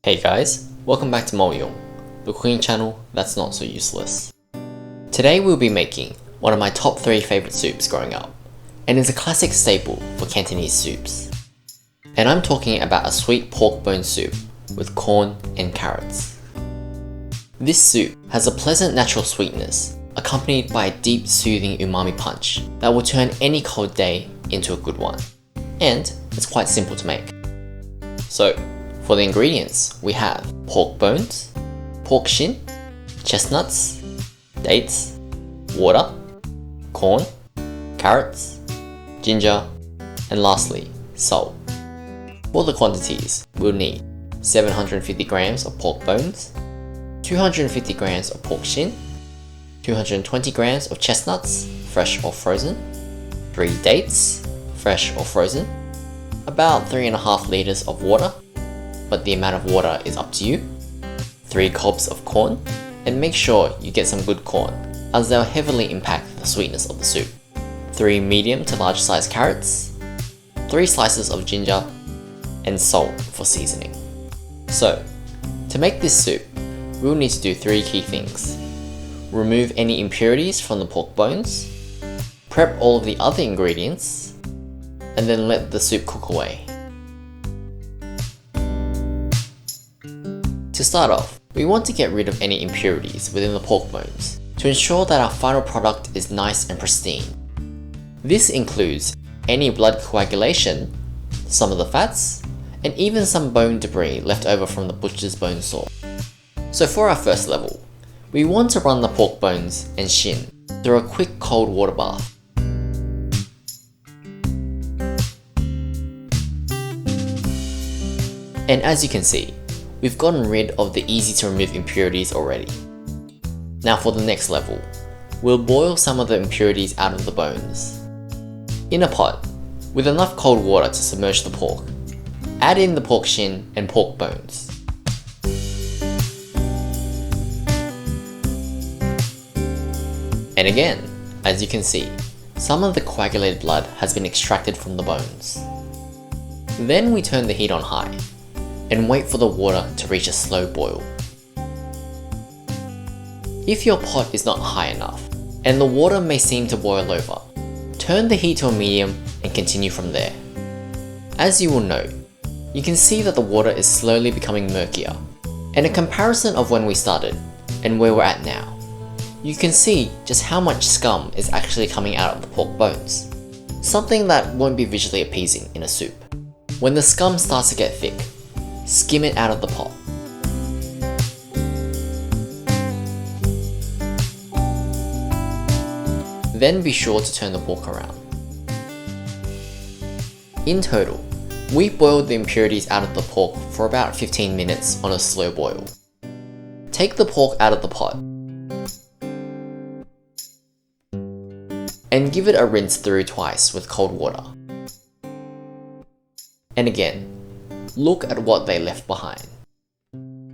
Hey guys, welcome back to 𝐸𝐿𝐿𝐿, the cooking channel that's not so useless. Today we'll be making one of my top 3 favorite soups growing up, and is a classic staple for Cantonese soups. And I'm talking about a sweet pork bone soup with corn and carrots. This soup has a pleasant natural sweetness, accompanied by a deep soothing umami punch that will turn any cold day into a good one. And it's quite simple to make. So, for the ingredients, we have pork bones, pork shin, chestnuts, dates, water, corn, carrots, ginger, and lastly, salt. For the quantities, we'll need 750 grams of pork bones, 250 grams of pork shin, 220 grams of chestnuts, fresh or frozen, 3 dates, fresh or frozen, about 3.5 liters of water, but the amount of water is up to you, 3 cobs of corn, and make sure you get some good corn, as they'll heavily impact the sweetness of the soup, 3 medium to large sized carrots, 3 slices of ginger, and salt for seasoning. So, to make this soup, we'll need to do 3 key things. Remove any impurities from the pork bones, prep all of the other ingredients, and then let the soup cook away. To start off, we want to get rid of any impurities within the pork bones to ensure that our final product is nice and pristine. This includes any blood coagulation, some of the fats, and even some bone debris left over from the butcher's bone saw. So for our first level, we want to run the pork bones and shin through a quick cold water bath. And as you can see, we've gotten rid of the easy to remove impurities already. Now for the next level, we'll boil some of the impurities out of the bones. In a pot, with enough cold water to submerge the pork, add in the pork shin and pork bones. And again, as you can see, some of the coagulated blood has been extracted from the bones. Then we turn the heat on high and wait for the water to reach a slow boil. If your pot is not high enough and the water may seem to boil over, turn the heat to a medium and continue from there. As you will note, you can see that the water is slowly becoming murkier, and a comparison of when we started and where we're at now. You can see just how much scum is actually coming out of the pork bones, something that won't be visually appeasing in a soup. When the scum starts to get thick, skim it out of the pot. Then be sure to turn the pork around. In total, we boiled the impurities out of the pork for about 15 minutes on a slow boil. Take the pork out of the pot and give it a rinse through twice with cold water. And again, look at what they left behind.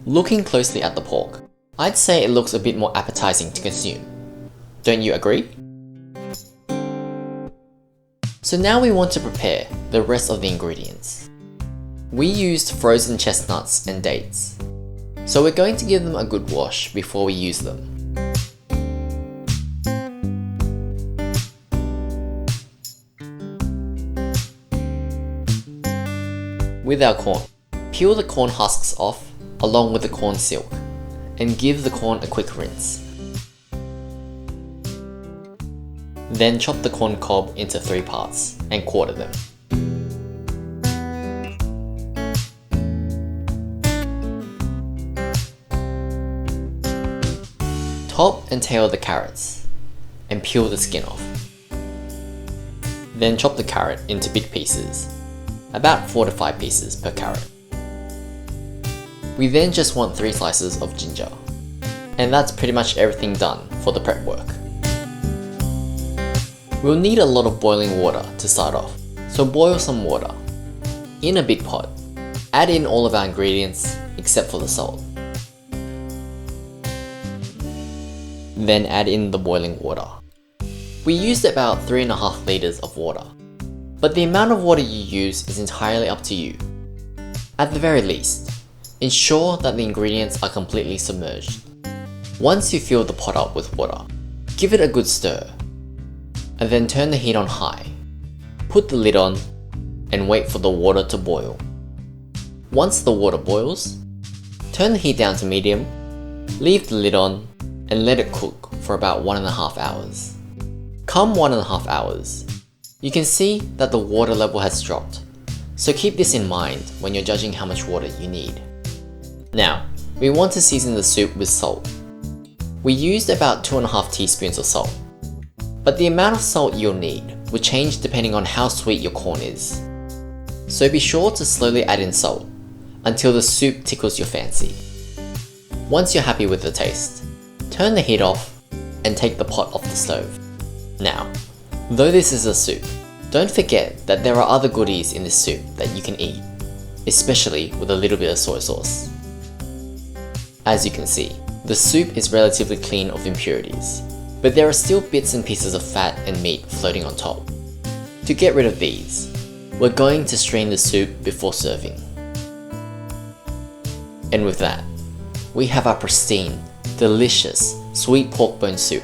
Looking closely at the pork, I'd say it looks a bit more appetizing to consume. Don't you agree? So now we want to prepare the rest of the ingredients. We used frozen chestnuts and dates, so we're going to give them a good wash before we use them. With our corn, peel the corn husks off along with the corn silk and give the corn a quick rinse. Then chop the corn cob into 3 parts and quarter them. Top and tail the carrots and peel the skin off. Then chop the carrot into big pieces, about 4 to 5 pieces per carrot. We then just want 3 slices of ginger. And that's pretty much everything done for the prep work. We'll need a lot of boiling water to start off, so boil some water. In a big pot, add in all of our ingredients except for the salt. Then add in the boiling water. We used about 3.5 liters of water, but the amount of water you use is entirely up to you. At the very least, ensure that the ingredients are completely submerged. Once you fill the pot up with water, give it a good stir, and then turn the heat on high. Put the lid on and wait for the water to boil. Once the water boils, turn the heat down to medium, leave the lid on, and let it cook for about 1.5 hours. Come 1.5 hours, you can see that the water level has dropped, so keep this in mind when you're judging how much water you need. Now, we want to season the soup with salt. We used about 2.5 teaspoons of salt, but the amount of salt you'll need will change depending on how sweet your corn is. So be sure to slowly add in salt until the soup tickles your fancy. Once you're happy with the taste, turn the heat off and take the pot off the stove. Now, though this is a soup, don't forget that there are other goodies in this soup that you can eat, especially with a little bit of soy sauce. As you can see, the soup is relatively clean of impurities, but there are still bits and pieces of fat and meat floating on top. To get rid of these, we're going to strain the soup before serving. And with that, we have our pristine, delicious sweet pork bone soup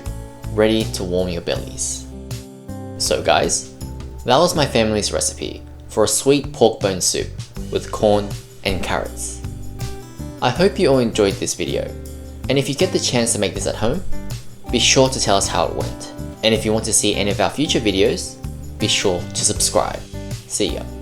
ready to warm your bellies. So guys, that was my family's recipe for a sweet pork bone soup with corn and carrots. I hope you all enjoyed this video, and if you get the chance to make this at home, be sure to tell us how it went. And if you want to see any of our future videos, be sure to subscribe. See ya.